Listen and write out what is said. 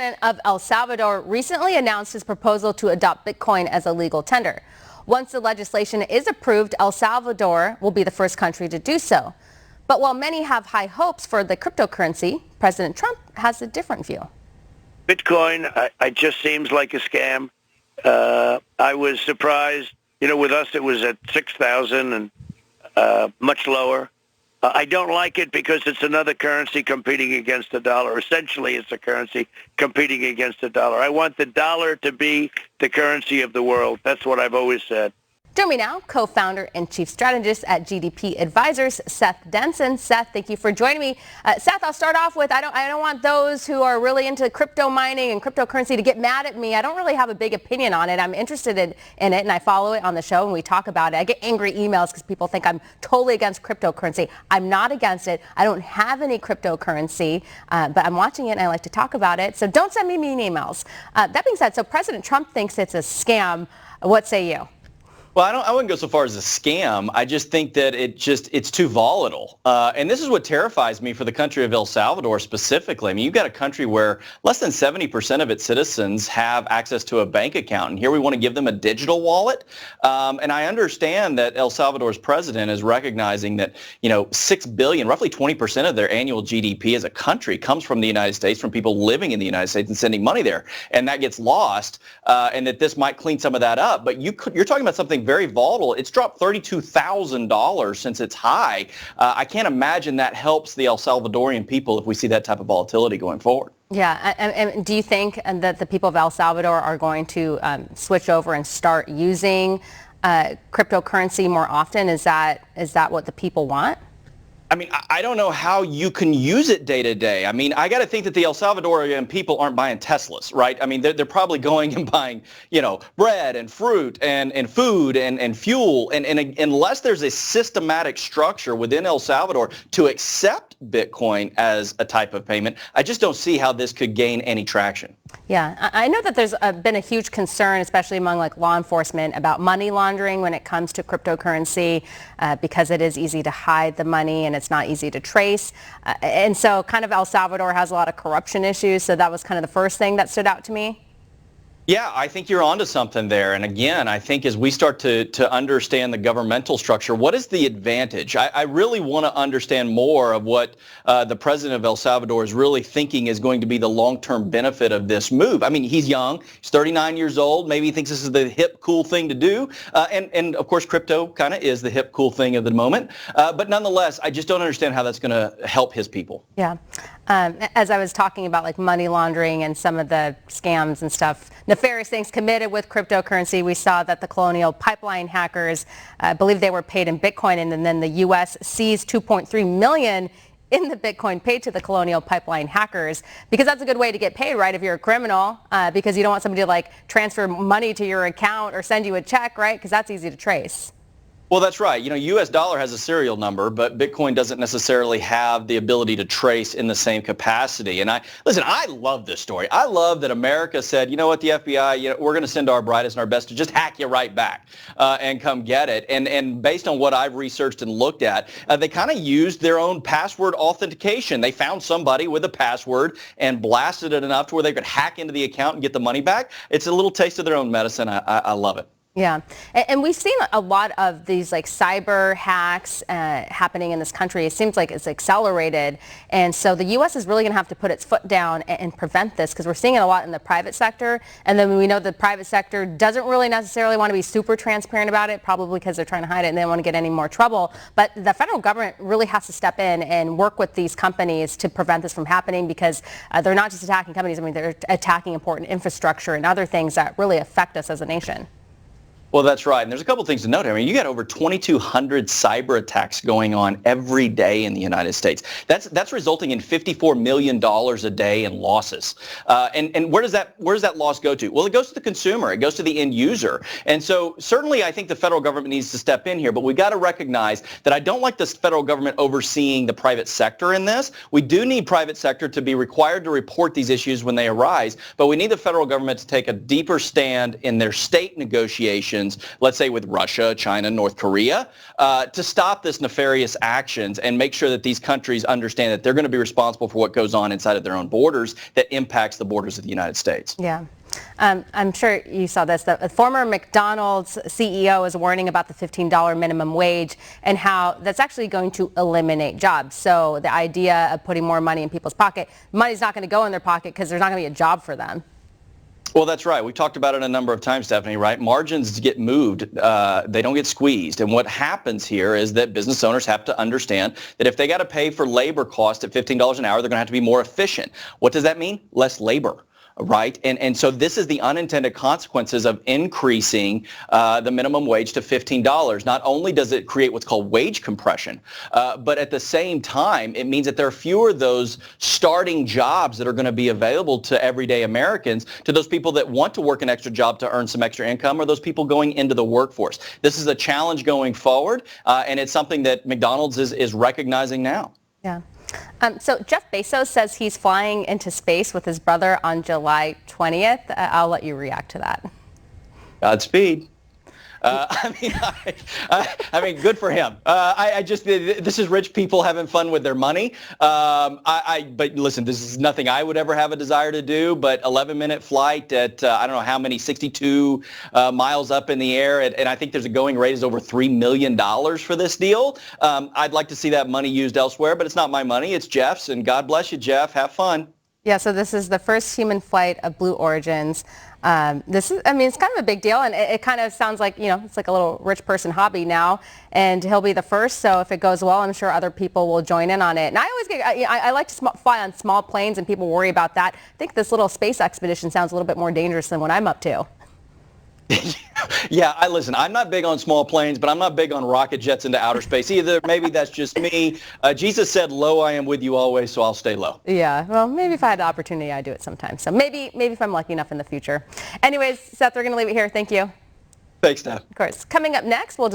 president of El Salvador recently announced his proposal to adopt Bitcoin as a legal tender. Once the legislation is approved, El Salvador will be the first country to do so. But while many have high hopes for the cryptocurrency, President Trump has a different view. Bitcoin, it just seems like a scam. I was surprised. With us, it was at 6,000 and much lower. I don't like it because it's another currency competing against the dollar. Essentially, it's a currency competing against the dollar. I want the dollar to be the currency of the world. That's what I've always said. Join me now, co-founder and chief strategist at GDP Advisors, Seth Denson. Seth, thank you for joining me. Seth, I'll start off with, I don't want those who are really into crypto mining and cryptocurrency to get mad at me. I don't really have a big opinion on it. I'm interested in it, and I follow it on the show, and we talk about it. I get angry emails because people think I'm totally against cryptocurrency. I'm not against it. I don't have any cryptocurrency, but I'm watching it, and I like to talk about it. So don't send me mean emails. That being said, so President Trump thinks it's a scam. What say you? Well, I wouldn't go so far as a scam. I just think that it's too volatile. And this is what terrifies me for the country of El Salvador specifically. I mean, you've got a country where less than 70% of its citizens have access to a bank account. And here we want to give them a digital wallet. And I understand that El Salvador's president is recognizing that, 6 billion, roughly 20% of their annual GDP as a country comes from the United States, from people living in the United States and sending money there. And that gets lost, and that this might clean some of that up. But you're talking about something very volatile. It's dropped $32,000 since its high. I can't imagine that helps the El Salvadorian people if we see that type of volatility going forward. Yeah, and do you think that the people of El Salvador are going to switch over and start using cryptocurrency more often? Is that what the people want? I mean, I don't know how you can use it day to day. I mean, I got to think that the El Salvadorian people aren't buying Teslas, right? I mean, they're probably going and buying, bread and fruit and food and fuel. And unless there's a systematic structure within El Salvador to accept Bitcoin as a type of payment, I just don't see how this could gain any traction. Yeah, I know that there's been a huge concern, especially among law enforcement, about money laundering when it comes to cryptocurrency because it is easy to hide the money and it's not easy to trace. And so kind of El Salvador has a lot of corruption issues. So that was kind of the first thing that stood out to me. Yeah, I think you're onto something there. And again, I think as we start to understand the governmental structure, what is the advantage? I really want to understand more of what the president of El Salvador is really thinking is going to be the long-term benefit of this move. I mean, he's young. He's 39 years old. Maybe he thinks this is the hip, cool thing to do. And of course, crypto kind of is the hip, cool thing of the moment. But nonetheless, I just don't understand how that's going to help his people. Yeah. As I was talking about money laundering and some of the scams and stuff, nefarious things committed with cryptocurrency, we saw that the Colonial Pipeline hackers believe they were paid in Bitcoin, and then the U.S. seized $2.3 million in the Bitcoin paid to the Colonial Pipeline hackers, because that's a good way to get paid, right, if you're a criminal, because you don't want somebody to transfer money to your account or send you a check, right, because that's easy to trace. Well, that's right. U.S. dollar has a serial number, but Bitcoin doesn't necessarily have the ability to trace in the same capacity. And I love this story. I love that America said, you know what, the FBI, we're going to send our brightest and our best to just hack you right back and come get it. And based on what I've researched and looked at, they kind of used their own password authentication. They found somebody with a password and blasted it enough to where they could hack into the account and get the money back. It's a little taste of their own medicine. I love it. Yeah, and we've seen a lot of these cyber hacks happening in this country. It seems like it's accelerated, and so the U.S. is really going to have to put its foot down and prevent this, because we're seeing it a lot in the private sector, and then we know the private sector doesn't really necessarily want to be super transparent about it, probably because they're trying to hide it and they don't want to get any more trouble. But the federal government really has to step in and work with these companies to prevent this from happening, because they're not just attacking companies. I mean, they're attacking important infrastructure and other things that really affect us as a nation. Well, that's right. And there's a couple of things to note. I mean, you got over 2,200 cyber attacks going on every day in the United States. That's resulting in $54 million a day in losses. And where does that loss go to? Well, it goes to the consumer. It goes to the end user. And so certainly I think the federal government needs to step in here, but we've got to recognize that I don't like the federal government overseeing the private sector in this. We do need private sector to be required to report these issues when they arise, but we need the federal government to take a deeper stand in their state negotiations sanctions, let's say with Russia, China, North Korea, to stop this nefarious actions and make sure that these countries understand that they're going to be responsible for what goes on inside of their own borders that impacts the borders of the United States. Yeah. I'm sure you saw this. The former McDonald's CEO is warning about the $15 minimum wage and how that's actually going to eliminate jobs. So the idea of putting more money in people's pocket, money's not going to go in their pocket because there's not going to be a job for them. Well, that's right. We've talked about it a number of times, Stephanie, right? Margins get moved. They don't get squeezed. And what happens here is that business owners have to understand that if they got to pay for labor cost at $15 an hour, they're going to have to be more efficient. What does that mean? Less labor. Right. And so this is the unintended consequences of increasing the minimum wage to $15. Not only does it create what's called wage compression, but at the same time, it means that there are fewer of those starting jobs that are going to be available to everyday Americans, to those people that want to work an extra job to earn some extra income, or those people going into the workforce. This is a challenge going forward, and it's something that McDonald's is recognizing now. Yeah. So Jeff Bezos says he's flying into space with his brother on July 20th. I'll let you react to that. Godspeed. I mean, good for him. This is rich people having fun with their money. But listen, this is nothing I would ever have a desire to do, but 11-minute flight at, I don't know how many, 62 miles up in the air. And I think there's a going rate is over $3 million for this deal. I'd like to see that money used elsewhere, but it's not my money. It's Jeff's. And God bless you, Jeff. Have fun. Yeah, so this is the first human flight of Blue Origins. It's kind of a big deal, and it kind of sounds like, it's like a little rich person hobby now, and he'll be the first. So if it goes well, I'm sure other people will join in on it. And I like to fly on small planes, and people worry about that. I think this little space expedition sounds a little bit more dangerous than what I'm up to. Yeah, listen, I'm not big on small planes, but I'm not big on rocket jets into outer space either. Maybe that's just me. Jesus said, "Lo, I am with you always," so I'll stay low. Yeah, well, maybe if I had the opportunity, I'd do it sometime. So maybe if I'm lucky enough in the future. Anyways, Seth, we're going to leave it here. Thank you. Thanks, Steph. Of course. Coming up next, we'll just